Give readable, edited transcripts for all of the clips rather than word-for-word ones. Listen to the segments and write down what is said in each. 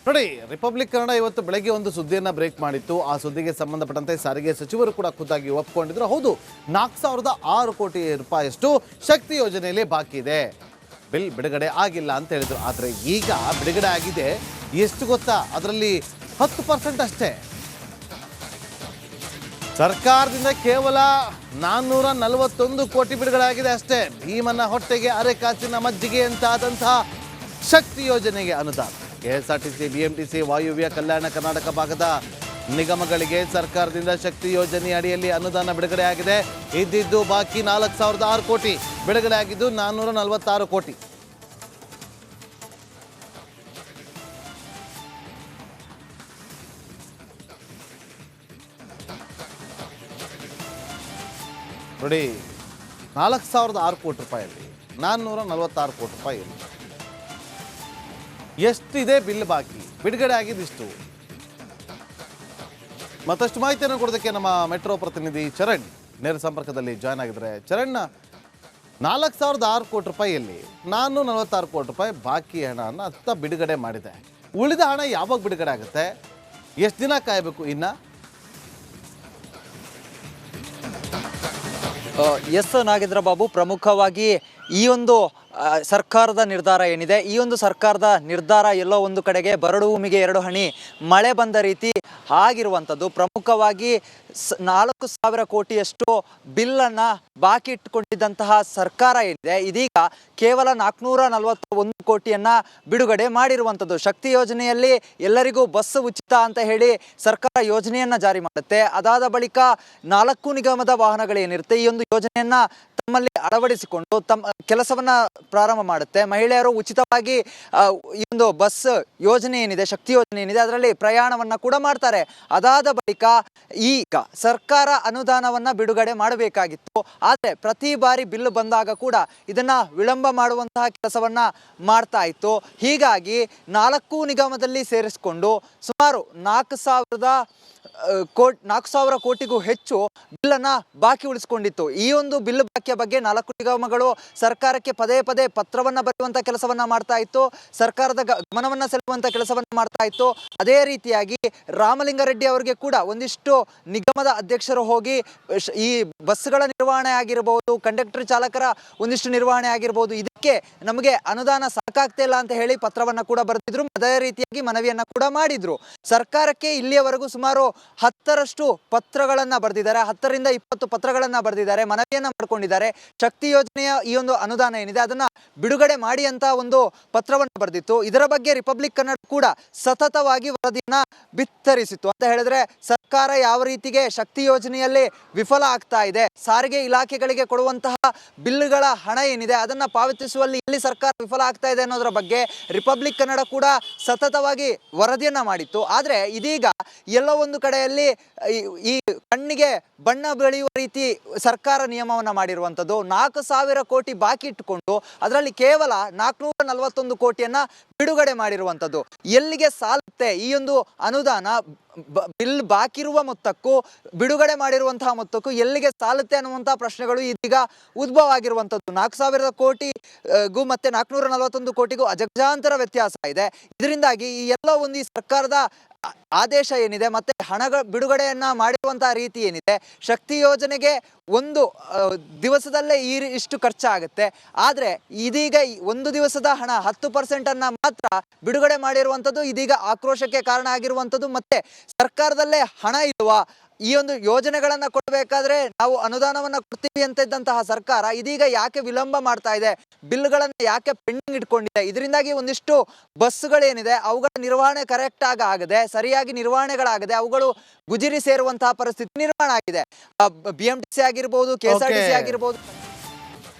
ನೋಡಿ, ರಿಪಬ್ಲಿಕ್ ಕನ್ನಡ ಇವತ್ತು ಬೆಳಗ್ಗೆ ಒಂದು ಸುದ್ದಿಯನ್ನು ಬ್ರೇಕ್ ಮಾಡಿತ್ತು. ಆ ಸುದ್ದಿಗೆ ಸಂಬಂಧಪಟ್ಟಂತೆ ಸಾರಿಗೆ ಸಚಿವರು ಕೂಡ ಖುದ್ದಾಗಿ ಒಪ್ಪಿಕೊಂಡಿದ್ರು. ಹೌದು, 4,006 ಕೋಟಿ ರೂಪಾಯಿಯಷ್ಟು ಶಕ್ತಿ ಯೋಜನೆಯಲ್ಲಿ ಬಾಕಿ ಇದೆ, ಬಿಲ್ ಬಿಡುಗಡೆ ಆಗಿಲ್ಲ ಅಂತ ಹೇಳಿದ್ರು. ಆದರೆ ಈಗ ಬಿಡುಗಡೆ ಆಗಿದೆ. ಎಷ್ಟು ಗೊತ್ತಾ? ಅದರಲ್ಲಿ 10% ಅಷ್ಟೇ. ಸರ್ಕಾರದಿಂದ ಕೇವಲ 441 ಕೋಟಿ ಬಿಡುಗಡೆ ಆಗಿದೆ ಅಷ್ಟೇ. ಭೀಮನ ಹೊಟ್ಟೆಗೆ ಅರೆ ಕಾಸಿನ ಮಜ್ಜಿಗೆ ಅಂತಾದಂತಹ ಶಕ್ತಿ ಯೋಜನೆಗೆ ಅನುದಾನ. KSRTC, BMTC, ವಾಯುವ್ಯ ಕಲ್ಯಾಣ ಕರ್ನಾಟಕ ಭಾಗದ ನಿಗಮಗಳಿಗೆ ಸರ್ಕಾರದಿಂದ ಶಕ್ತಿ ಯೋಜನೆ ಅಡಿಯಲ್ಲಿ ಅನುದಾನ ಬಿಡುಗಡೆ ಆಗಿದೆ. ಇದ್ದಿದ್ದು ಬಾಕಿ 4,006 ಕೋಟಿ, ಬಿಡುಗಡೆ ಆಗಿದ್ದು 446 ಕೋಟಿ. ನೋಡಿ, 4,006 ಕೋಟಿ ರೂಪಾಯಲ್ಲಿ 446 ಕೋಟಿ ರೂಪಾಯಿ ಎಷ್ಟಿದೆ ಬಿಲ್ ಬಾಕಿ, ಬಿಡುಗಡೆ ಆಗಿದ್ದಿಷ್ಟು. ಮತ್ತಷ್ಟು ಮಾಹಿತಿಯನ್ನು ಕೊಡೋದಕ್ಕೆ ನಮ್ಮ ಮೆಟ್ರೋ ಪ್ರತಿನಿಧಿ ಚರಣ್ ನೇರ ಸಂಪರ್ಕದಲ್ಲಿ ಜಾಯ್ನ್ ಆಗಿದ್ದಾರೆ. ಚರಣ್, 4,006 ಕೋಟಿ ರೂಪಾಯಿಯಲ್ಲಿ 446 ಕೋಟಿ ರೂಪಾಯಿ ಬಾಕಿ ಹಣವನ್ನು ಅತ್ತ ಬಿಡುಗಡೆ ಮಾಡಿದೆ. ಉಳಿದ ಹಣ ಯಾವಾಗ ಬಿಡುಗಡೆ ಆಗುತ್ತೆ? ಎಷ್ಟು ದಿನ ಕಾಯಬೇಕು ಇನ್ನು? ಎಸ್ ನಾಗೇಂದ್ರ ಬಾಬು, ಪ್ರಮುಖವಾಗಿ ಈ ಒಂದು ಸರ್ಕಾರದ ನಿರ್ಧಾರ ಏನಿದೆ, ಈ ಒಂದು ಸರ್ಕಾರದ ನಿರ್ಧಾರ ಎಲ್ಲೋ ಒಂದು ಕಡೆಗೆ ಬರಡು ಭೂಮಿಗೆ 2 ಹನಿ ಮಳೆ ಬಂದ ರೀತಿ ಆಗಿರುವಂಥದ್ದು. ಪ್ರಮುಖವಾಗಿ 4,000 ಕೋಟಿಯಷ್ಟು ಬಿಲ್ಲನ್ನು ಬಾಕಿ ಇಟ್ಟುಕೊಂಡಿದ್ದಂತಹ ಸರ್ಕಾರ ಏನಿದೆ, ಇದೀಗ ಕೇವಲ 441 ಕೋಟಿಯನ್ನು ಬಿಡುಗಡೆ ಮಾಡಿರುವಂಥದ್ದು. ಶಕ್ತಿ ಯೋಜನೆಯಲ್ಲಿ ಎಲ್ಲರಿಗೂ ಬಸ್ ಉಚಿತ ಅಂತ ಹೇಳಿ ಸರ್ಕಾರ ಯೋಜನೆಯನ್ನು ಜಾರಿ ಮಾಡುತ್ತೆ. ಅದಾದ ಬಳಿಕ 4 ನಿಗಮದ ವಾಹನಗಳೇನಿರುತ್ತೆ, ಈ ಒಂದು ಯೋಜನೆಯನ್ನು ತಮ್ಮಲ್ಲಿ ಅಳವಡಿಸಿಕೊಂಡು ತಮ್ಮ ಕೆಲಸವನ್ನ ಪ್ರಾರಂಭ ಮಾಡುತ್ತೆ. ಮಹಿಳೆಯರು ಉಚಿತವಾಗಿ ಈ ಒಂದು ಬಸ್ ಯೋಜನೆ ಏನಿದೆ, ಶಕ್ತಿ ಯೋಜನೆ ಏನಿದೆ, ಅದರಲ್ಲಿ ಪ್ರಯಾಣವನ್ನ ಕೂಡ ಮಾಡ್ತಾರೆ. ಅದಾದ ಬಳಿಕ ಈಗ ಸರ್ಕಾರ ಅನುದಾನವನ್ನ ಬಿಡುಗಡೆ ಮಾಡಬೇಕಾಗಿತ್ತು. ಆದರೆ ಪ್ರತಿ ಬಾರಿ ಬಿಲ್ ಬಂದಾಗ ಕೂಡ ಇದನ್ನ ವಿಳಂಬ ಮಾಡುವಂತಹ ಕೆಲಸವನ್ನ ಮಾಡ್ತಾ ಇತ್ತು. ಹೀಗಾಗಿ 4 ನಿಗಮದಲ್ಲಿ ಸೇರಿಸಿಕೊಂಡು ಸುಮಾರು 4,000 ಕೋಟಿಗೂ ಹೆಚ್ಚು ಬಿಲ್ಲನ್ನು ಬಾಕಿ ಉಳಿಸಿಕೊಂಡಿತ್ತು. ಈ ಒಂದು ಬಿಲ್ ಬಾಕಿಯ ಬಗ್ಗೆ 4 ನಿಗಮಗಳು ಸರ್ಕಾರಕ್ಕೆ ಪದೇ ಪದೇ ಪತ್ರವನ್ನು ಬರೆಯುವಂಥ ಕೆಲಸವನ್ನು ಮಾಡ್ತಾ ಇತ್ತು, ಸರ್ಕಾರದ ಗಮನವನ್ನು ಸೆಳೆಯುವಂಥ ಕೆಲಸವನ್ನು ಮಾಡ್ತಾ ಇತ್ತು. ಅದೇ ರೀತಿಯಾಗಿ ರಾಮಲಿಂಗಾರೆಡ್ಡಿ ಅವರಿಗೆ ಕೂಡ ಒಂದಿಷ್ಟು ನಿಗಮದ ಅಧ್ಯಕ್ಷರು ಹೋಗಿ ಈ ಬಸ್ಗಳ ನಿರ್ವಹಣೆ ಆಗಿರಬಹುದು, ಕಂಡಕ್ಟರ್ ಚಾಲಕರ ಒಂದಿಷ್ಟು ನಿರ್ವಹಣೆ ಆಗಿರ್ಬೋದು, ಇದಕ್ಕೆ ನಮಗೆ ಅನುದಾನ ಸಾಕಾಗ್ತಾ ಇಲ್ಲ ಅಂತ ಹೇಳಿ ಪತ್ರವನ್ನು ಕೂಡ ಬರೆದಿದ್ರು. ಅದೇ ರೀತಿಯಾಗಿ ಮನವಿಯನ್ನ ಕೂಡ ಮಾಡಿದ್ರು. ಸರ್ಕಾರಕ್ಕೆ ಇಲ್ಲಿಯವರೆಗೂ ಸುಮಾರು 10ರಷ್ಟು ಪತ್ರಗಳನ್ನು ಬರೆದಿದ್ದಾರೆ, 10ರಿಂದ 20 ಪತ್ರಗಳನ್ನು ಬರೆದಿದ್ದಾರೆ, ಮನವಿಯನ್ನ ಮಾಡಿಕೊಂಡಿದ್ದಾರೆ. ಶಕ್ತಿ ಯೋಜನೆಯ ಈ ಒಂದು ಅನುದಾನ ಏನಿದೆ ಅದನ್ನ ಬಿಡುಗಡೆ ಮಾಡಿ ಅಂತ ಒಂದು ಪತ್ರವನ್ನು ಬರೆದಿತ್ತು. ಇದರ ಬಗ್ಗೆ ರಿಪಬ್ಲಿಕ್ ಕನ್ನಡ ಕೂಡ ಸತತವಾಗಿ ವರದಿಯನ್ನ ಬಿತ್ತರಿಸಿತ್ತು. ಅಂತ ಹೇಳಿದ್ರೆ ಸರ್ಕಾರ ಯಾವ ರೀತಿಗೆ ಶಕ್ತಿ ಯೋಜನೆಯಲ್ಲಿ ವಿಫಲ ಆಗ್ತಾ ಇದೆ, ಸಾರಿಗೆ ಇಲಾಖೆಗಳಿಗೆ ಕೊಡುವಂತಹ ಬಿಲ್ಗಳ ಹಣ ಏನಿದೆ ಅದನ್ನ ಪಾವತಿಸುವಲ್ಲಿ ಎಲ್ಲಿ ಸರ್ಕಾರ ವಿಫಲ ಆಗ್ತಾ ಇದೆ ಅನ್ನೋದರ ಬಗ್ಗೆ ರಿಪಬ್ಲಿಕ್ ಕನ್ನಡ ಕೂಡ ಸತತವಾಗಿ ವರದಿಯನ್ನ ಮಾಡಿತ್ತು. ಆದ್ರೆ ಇದೀಗ ಎಲ್ಲೋ ಒಂದು ಕಡೆಯಲ್ಲಿ ಈ ಕಣ್ಣಿಗೆ ಬಣ್ಣ ಬೆಳೆಯುವ ರೀತಿ ಸರ್ಕಾರ ನಿಯಮವನ್ನ ಮಾಡಿರುವಂಥದ್ದು. 4,000 ಕೋಟಿ ಬಾಕಿ ಇಟ್ಟುಕೊಂಡು ಅದರಲ್ಲಿ ಕೇವಲ 441 ಕೋಟಿಯನ್ನ ಬಿಡುಗಡೆ ಮಾಡಿರುವಂಥದ್ದು. ಎಲ್ಲಿಗೆ ಸಾಲುತ್ತೆ ಈ ಒಂದು ಅನುದಾನ? ಬಿಲ್ ಬಾಕಿ ಇರುವ ಮೊತ್ತಕ್ಕೂ ಬಿಡುಗಡೆ ಮಾಡಿರುವಂತಹ ಮೊತ್ತಕ್ಕೂ ಎಲ್ಲಿಗೆ ಸಾಲುತ್ತೆ ಅನ್ನುವಂತಹ ಪ್ರಶ್ನೆಗಳು ಇದೀಗ ಉದ್ಭವ ಆಗಿರುವಂಥದ್ದು. 4,000 ಕೋಟಿಗೂ ಮತ್ತೆ 441 ಕೋಟಿಗೂ ಅಜಗಜಾಂತರ ವ್ಯತ್ಯಾಸ ಇದೆ. ಇದರಿಂದಾಗಿ ಈ ಎಲ್ಲ ಒಂದು ಈ ಸರ್ಕಾರದ ಆದೇಶ ಏನಿದೆ ಮತ್ತೆ ಹಣಗಳ ಬಿಡುಗಡೆಯನ್ನ ಮಾಡಿರುವಂತಹ ರೀತಿ ಏನಿದೆ, ಶಕ್ತಿ ಯೋಜನೆಗೆ ಒಂದು ದಿವಸದಲ್ಲೇ ಇಷ್ಟು ಖರ್ಚಾಗುತ್ತೆ. ಆದರೆ ಇದೀಗ ಒಂದು ದಿವಸದ ಹಣ 10% ಅನ್ನ ಮಾತ್ರ ಬಿಡುಗಡೆ ಮಾಡಿರುವಂಥದ್ದು ಇದೀಗ ಆಕ್ರೋಶಕ್ಕೆ ಕಾರಣ ಆಗಿರುವಂಥದ್ದು. ಮತ್ತೆ ಸರ್ಕಾರದಲ್ಲೇ ಹಣ ಇಲ್ವಾ, ಈ ಒಂದು ಯೋಜನೆಗಳನ್ನ ಕೊಡಬೇಕಾದ್ರೆ ನಾವು ಅನುದಾನವನ್ನ ಕೊಡ್ತೀವಿ ಅಂತ ಇದ್ದಂತಹ ಸರ್ಕಾರ ಇದೀಗ ಯಾಕೆ ವಿಳಂಬ ಮಾಡ್ತಾ ಇದೆ, ಬಿಲ್ಗಳನ್ನ ಯಾಕೆ ಪೆಂಡಿಂಗ್ ಇಟ್ಕೊಂಡಿದೆ? ಇದರಿಂದಾಗಿ ಒಂದಿಷ್ಟು ಬಸ್ಗಳೇನಿದೆ ಅವುಗಳ ನಿರ್ವಹಣೆ ಕರೆಕ್ಟ್ ಆಗದೆ, ಸರಿಯಾಗಿ ನಿರ್ವಹಣೆಗಳಾಗದೆ ಅವುಗಳು ಗುಜಿರಿ ಸೇರುವಂತಹ ಪರಿಸ್ಥಿತಿ ನಿರ್ಮಾಣ ಆಗಿದೆ. BMTC ಆಗಿರ್ಬೋದು, KSRTC ಆಗಿರ್ಬೋದು.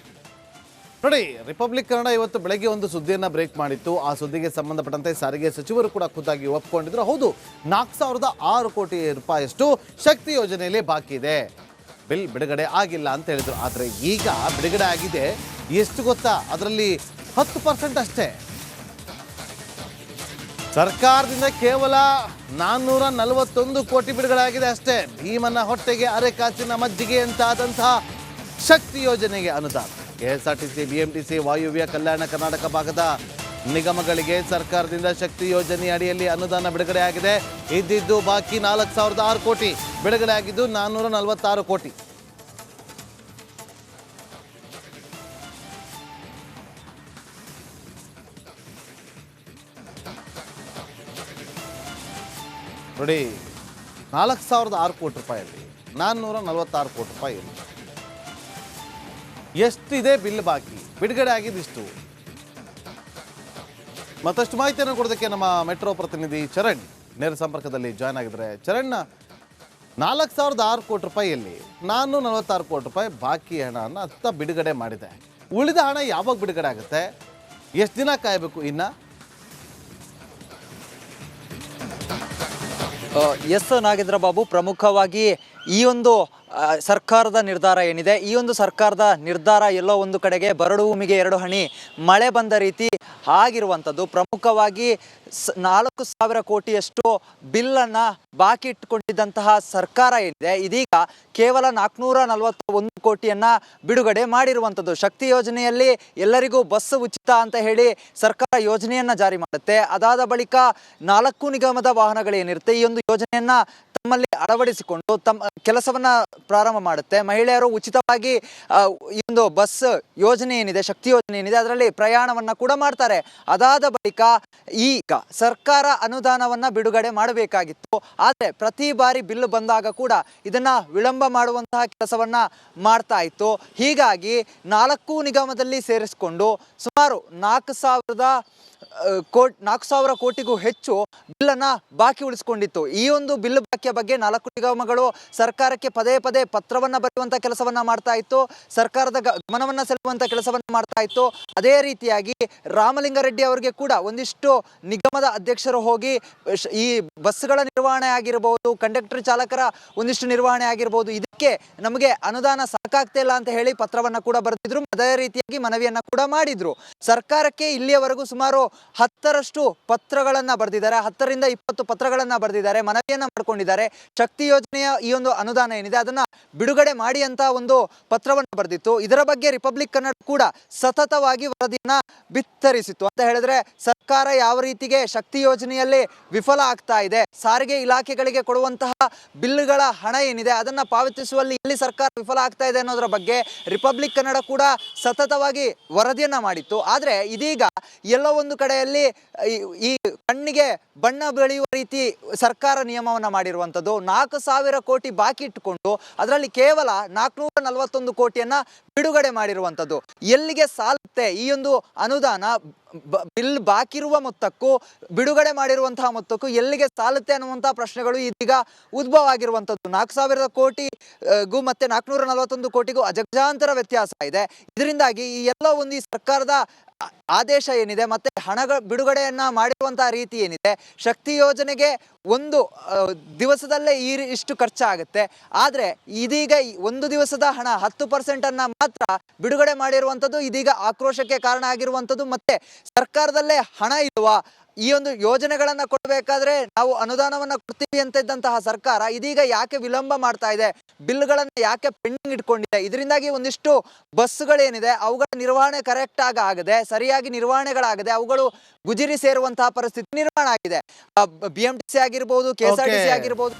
ನೋಡಿ, ರಿಪಬ್ಲಿಕ್ ಕನ್ನಡ ಇವತ್ತು ಬೆಳಗ್ಗೆ ಒಂದು ಸುದ್ದಿಯನ್ನು ಬ್ರೇಕ್ ಮಾಡಿತ್ತು. ಆ ಸುದ್ದಿಗೆ ಸಂಬಂಧಪಟ್ಟಂತೆ ಸಾರಿಗೆ ಸಚಿವರು ಕೂಡ ಖುದ್ದಾಗಿ ಒಪ್ಪಿಕೊಂಡಿದ್ರು. ಹೌದು, 4,006 ಕೋಟಿ ರೂಪಾಯಿಯಷ್ಟು ಶಕ್ತಿ ಯೋಜನೆಯಲ್ಲಿ ಬಾಕಿ ಇದೆ, ಬಿಲ್ ಬಿಡುಗಡೆ ಆಗಿಲ್ಲ ಅಂತ ಹೇಳಿದ್ರು. ಆದರೆ ಈಗ ಬಿಡುಗಡೆ ಆಗಿದೆ. ಎಷ್ಟು ಗೊತ್ತಾ? ಅದರಲ್ಲಿ 10% ಅಷ್ಟೇ. ಸರ್ಕಾರದಿಂದ ಕೇವಲ 441 ಕೋಟಿ ಬಿಡುಗಡೆ ಆಗಿದೆ ಅಷ್ಟೇ. ಭೀಮನ ಹೊಟ್ಟೆಗೆ ಅರೆ ಕಾಸಿನ ಮಜ್ಜಿಗೆ ಅಂತಾದಂತಹ ಶಕ್ತಿ ಯೋಜನೆಗೆ ಅನುದಾನ. KSRTC, BMTC, ವಾಯುವ್ಯ ಕಲ್ಯಾಣ ಕರ್ನಾಟಕ ಭಾಗದ ನಿಗಮಗಳಿಗೆ ಸರ್ಕಾರದಿಂದ ಶಕ್ತಿ ಯೋಜನೆ ಅಡಿಯಲ್ಲಿ ಅನುದಾನ ಬಿಡುಗಡೆ ಆಗಿದೆ. ಇದ್ದಿದ್ದು ಬಾಕಿ 4,006 ಕೋಟಿ, ಬಿಡುಗಡೆ ಆಗಿದ್ದು 446 ಕೋಟಿ. ನೋಡಿ, 4,006 ಕೋಟಿ ರೂಪಾಯಲ್ಲಿ 446 ಕೋಟಿ ರೂಪಾಯಿ ಇಲ್ಲ. ಎಷ್ಟಿದೆ ಬಿಲ್ ಬಾಕಿ, ಬಿಡುಗಡೆ ಆಗಿದ್ದಿಷ್ಟು. ಮತ್ತಷ್ಟು ಮಾಹಿತಿಯನ್ನು ಕೊಡೋದಕ್ಕೆ ನಮ್ಮ ಮೆಟ್ರೋ ಪ್ರತಿನಿಧಿ ಚರಣ್ ನೇರ ಸಂಪರ್ಕದಲ್ಲಿ ಜಾಯ್ನ್ ಆಗಿದ್ದಾರೆ. ಚರಣ್, 4,006 ಕೋಟಿ ರೂಪಾಯಿಯಲ್ಲಿ 446 ಕೋಟಿ ರೂಪಾಯಿ ಬಾಕಿ ಹಣವನ್ನು ಅತ್ತ ಬಿಡುಗಡೆ ಮಾಡಿದೆ. ಉಳಿದ ಹಣ ಯಾವಾಗ ಬಿಡುಗಡೆ ಆಗುತ್ತೆ? ಎಷ್ಟು ದಿನ ಕಾಯಬೇಕು ಇನ್ನ? ಎಸ್ ನಾಗೇಂದ್ರ ಬಾಬು, ಪ್ರಮುಖವಾಗಿ ಈ ಒಂದು ಸರ್ಕಾರದ ನಿರ್ಧಾರ ಏನಿದೆ, ಈ ಒಂದು ಸರ್ಕಾರದ ನಿರ್ಧಾರ ಎಲ್ಲೋ ಒಂದು ಕಡೆಗೆ ಬರಡು ಭೂಮಿಗೆ 2 ಹನಿ ಮಳೆ ಬಂದ ರೀತಿ ಆಗಿರುವಂಥದ್ದು. ಪ್ರಮುಖವಾಗಿ 4,000 ಕೋಟಿಯಷ್ಟು ಬಿಲ್ಲನ್ನು ಬಾಕಿ ಇಟ್ಟುಕೊಂಡಿದ್ದಂತಹ ಸರ್ಕಾರ ಏನಿದೆ, ಇದೀಗ ಕೇವಲ 441 ಕೋಟಿಯನ್ನು ಬಿಡುಗಡೆ ಮಾಡಿರುವಂಥದ್ದು. ಶಕ್ತಿ ಯೋಜನೆಯಲ್ಲಿ ಎಲ್ಲರಿಗೂ ಬಸ್ ಉಚಿತ ಅಂತ ಹೇಳಿ ಸರ್ಕಾರ ಯೋಜನೆಯನ್ನು ಜಾರಿ ಮಾಡುತ್ತೆ. ಅದಾದ ಬಳಿಕ 4 ನಿಗಮದ ವಾಹನಗಳೇನಿರುತ್ತೆ, ಈ ಒಂದು ಯೋಜನೆಯನ್ನು ತಮ್ಮಲ್ಲಿ ಅಳವಡಿಸಿಕೊಂಡು ತಮ್ಮ ಕೆಲಸವನ್ನ ಪ್ರಾರಂಭ ಮಾಡುತ್ತೆ. ಮಹಿಳೆಯರು ಉಚಿತವಾಗಿ ಈ ಒಂದು ಬಸ್ ಯೋಜನೆ ಏನಿದೆ, ಶಕ್ತಿ ಯೋಜನೆ ಏನಿದೆ, ಅದರಲ್ಲಿ ಪ್ರಯಾಣವನ್ನ ಕೂಡ ಮಾಡ್ತಾರೆ. ಅದಾದ ಬಳಿಕ ಈಗ ಸರ್ಕಾರ ಅನುದಾನವನ್ನ ಬಿಡುಗಡೆ ಮಾಡಬೇಕಾಗಿತ್ತು. ಆದರೆ ಪ್ರತಿ ಬಾರಿ ಬಿಲ್ ಬಂದಾಗ ಕೂಡ ಇದನ್ನ ವಿಳಂಬ ಮಾಡುವಂತಹ ಕೆಲಸವನ್ನ ಮಾಡ್ತಾ ಇತ್ತು. ಹೀಗಾಗಿ 4 ನಿಗಮದಲ್ಲಿ ಸೇರಿಸಿಕೊಂಡು ಸುಮಾರು 4,000 ಕೋಟಿಗೂ ಹೆಚ್ಚು ಬಿಲ್ಲನ್ನು ಬಾಕಿ ಉಳಿಸಿಕೊಂಡಿತ್ತು. ಈ ಒಂದು ಬಿಲ್ ಬಾಕಿಯ ಬಗ್ಗೆ 4 ನಿಗಮಗಳು ಸರ್ಕಾರಕ್ಕೆ ಪದೇ ಪದೇ ಪತ್ರವನ್ನು ಬರೆಯುವಂಥ ಕೆಲಸವನ್ನು ಮಾಡ್ತಾ ಇತ್ತು. ಸರ್ಕಾರದ ಗಮನವನ್ನು ಸೆಳೆಯುವಂಥ ಕೆಲಸವನ್ನು ಮಾಡ್ತಾ ಇತ್ತು. ಅದೇ ರೀತಿಯಾಗಿ ರಾಮಲಿಂಗಾರೆಡ್ಡಿ ಅವರಿಗೆ ಕೂಡ ಒಂದಿಷ್ಟು ನಿಗಮದ ಅಧ್ಯಕ್ಷರು ಹೋಗಿ ಈ ಬಸ್ಗಳ ನಿರ್ವಹಣೆ ಆಗಿರಬಹುದು, ಕಂಡಕ್ಟರ್ ಚಾಲಕರ ಒಂದಿಷ್ಟು ನಿರ್ವಹಣೆ ಆಗಿರಬಹುದು, ಇದಕ್ಕೆ ನಮಗೆ ಅನುದಾನ ಸಾಕಾಗ್ತಾ ಇಲ್ಲ ಅಂತ ಹೇಳಿ ಪತ್ರವನ್ನು ಕೂಡ ಬರೆದಿದ್ರು. ಅದೇ ರೀತಿಯಾಗಿ ಮನವಿಯನ್ನು ಕೂಡ ಮಾಡಿದ್ರು. ಸರ್ಕಾರಕ್ಕೆ ಇಲ್ಲಿಯವರೆಗೂ ಸುಮಾರು 10ರಷ್ಟು ಪತ್ರಗಳನ್ನು ಬರೆದಿದ್ದಾರೆ. 10ರಿಂದ 20 ಪತ್ರಗಳನ್ನು ಬರೆದಿದ್ದಾರೆ, ಮನವಿಯನ್ನು ಮಾಡಿಕೊಂಡಿದ್ದಾರೆ. ಶಕ್ತಿ ಯೋಜನೆಯ ಈ ಒಂದು ಅನುದಾನ ಏನಿದೆ ಅದನ್ನ ಬಿಡುಗಡೆ ಮಾಡಿ ಅಂತ ಒಂದು ಪತ್ರವನ್ನು ಬರೆದಿತ್ತು. ಇದರ ಬಗ್ಗೆ ರಿಪಬ್ಲಿಕ್ ಕನ್ನಡ ಕೂಡ ಸತತವಾಗಿ ವರದಿಯನ್ನ ಬಿತ್ತರಿಸಿತ್ತು. ಅಂತ ಹೇಳಿದ್ರೆ ಸರ್ಕಾರ ಯಾವ ರೀತಿಗೆ ಶಕ್ತಿ ಯೋಜನೆಯಲ್ಲಿ ವಿಫಲ ಆಗ್ತಾ ಇದೆ, ಸಾರಿಗೆ ಇಲಾಖೆಗಳಿಗೆ ಕೊಡುವಂತಹ ಬಿಲ್ಗಳ ಹಣ ಏನಿದೆ ಅದನ್ನ ಪಾವತಿಸುವಲ್ಲಿ ಎಲ್ಲಿ ಸರ್ಕಾರ ವಿಫಲ ಆಗ್ತಾ ಇದೆ ಅನ್ನೋದರ ಬಗ್ಗೆ ರಿಪಬ್ಲಿಕ್ ಕನ್ನಡ ಕೂಡ ಸತತವಾಗಿ ವರದಿಯನ್ನ ಮಾಡಿತ್ತು. ಆದ್ರೆ ಇದೀಗ ಎಲ್ಲೋ ಒಂದು ಕಡೆಯಲ್ಲಿ ಈ ಕಣ್ಣಿಗೆ ಬಣ್ಣ ಬೆಳೆಯುವ ರೀತಿ ಸರ್ಕಾರ ನಿಯಮವನ್ನ ಮಾಡಿರುವಂಥದ್ದು. 4,000 ಕೋಟಿ ಬಾಕಿ ಇಟ್ಟುಕೊಂಡು ಅದರಲ್ಲಿ ಕೇವಲ 441 ಕೋಟಿಯನ್ನ ಬಿಡುಗಡೆ ಮಾಡಿರುವಂಥದ್ದು. ಎಲ್ಲಿಗೆ ಸಾಲುತ್ತೆ ಈ ಒಂದು ಅನುದಾನ? ಬಿಲ್ ಬಾಕಿ ಇರುವ ಮೊತ್ತಕ್ಕೂ ಬಿಡುಗಡೆ ಮಾಡಿರುವಂತಹ ಮೊತ್ತಕ್ಕೂ ಎಲ್ಲಿಗೆ ಸಾಲುತ್ತೆ ಅನ್ನುವಂತಹ ಪ್ರಶ್ನೆಗಳು ಇದೀಗ ಉದ್ಭವ ಆಗಿರುವಂಥದ್ದು. 4,000 ಕೋಟಿಗೂ ಮತ್ತೆ 441 ಕೋಟಿಗೂ ಅಜಗಜಾಂತರ ವ್ಯತ್ಯಾಸ ಇದೆ. ಇದರಿಂದಾಗಿ ಈ ಎಲ್ಲ ಒಂದು ಈ ಸರ್ಕಾರದ ಆದೇಶ ಏನಿದೆ ಮತ್ತೆ ಹಣಗಳ ಬಿಡುಗಡೆಯನ್ನ ಮಾಡಿರುವಂತಹ ರೀತಿ ಏನಿದೆ, ಶಕ್ತಿ ಯೋಜನೆಗೆ ಒಂದು ದಿವಸದಲ್ಲೇ ಇಷ್ಟು ಖರ್ಚಾಗುತ್ತೆ. ಆದರೆ ಇದೀಗ ಒಂದು ದಿವಸದ ಹಣ 10% ಅನ್ನ ಮಾತ್ರ ಬಿಡುಗಡೆ ಮಾಡಿರುವಂಥದ್ದು ಇದೀಗ ಆಕ್ರೋಶಕ್ಕೆ ಕಾರಣ ಆಗಿರುವಂಥದ್ದು. ಮತ್ತೆ ಸರ್ಕಾರದಲ್ಲೇ ಹಣ ಇಲ್ವಾ, ಈ ಒಂದು ಯೋಜನೆಗಳನ್ನ ಕೊಡಬೇಕಾದ್ರೆ ನಾವು ಅನುದಾನವನ್ನ ಕೊಡ್ತೀವಿ ಅಂತ ಇದ್ದಂತಹ ಸರ್ಕಾರ ಇದೀಗ ಯಾಕೆ ವಿಳಂಬ ಮಾಡ್ತಾ ಇದೆ, ಬಿಲ್ಗಳನ್ನ ಯಾಕೆ ಪೆಂಡಿಂಗ್ ಇಟ್ಕೊಂಡಿದೆ? ಇದರಿಂದಾಗಿ ಒಂದಿಷ್ಟು ಬಸ್ಗಳೇನಿದೆ ಅವುಗಳ ನಿರ್ವಹಣೆ ಕರೆಕ್ಟ್ ಆಗದೆ, ಸರಿಯಾಗಿ ನಿರ್ವಹಣೆಗಳಾಗದೆ ಅವುಗಳು ಗುಜಿರಿ ಸೇರುವಂತಹ ಪರಿಸ್ಥಿತಿ ನಿರ್ಮಾಣ ಆಗಿದೆ. BMTC ಆಗಿರ್ಬೋದು, KSRTC ಆಗಿರ್ಬೋದು.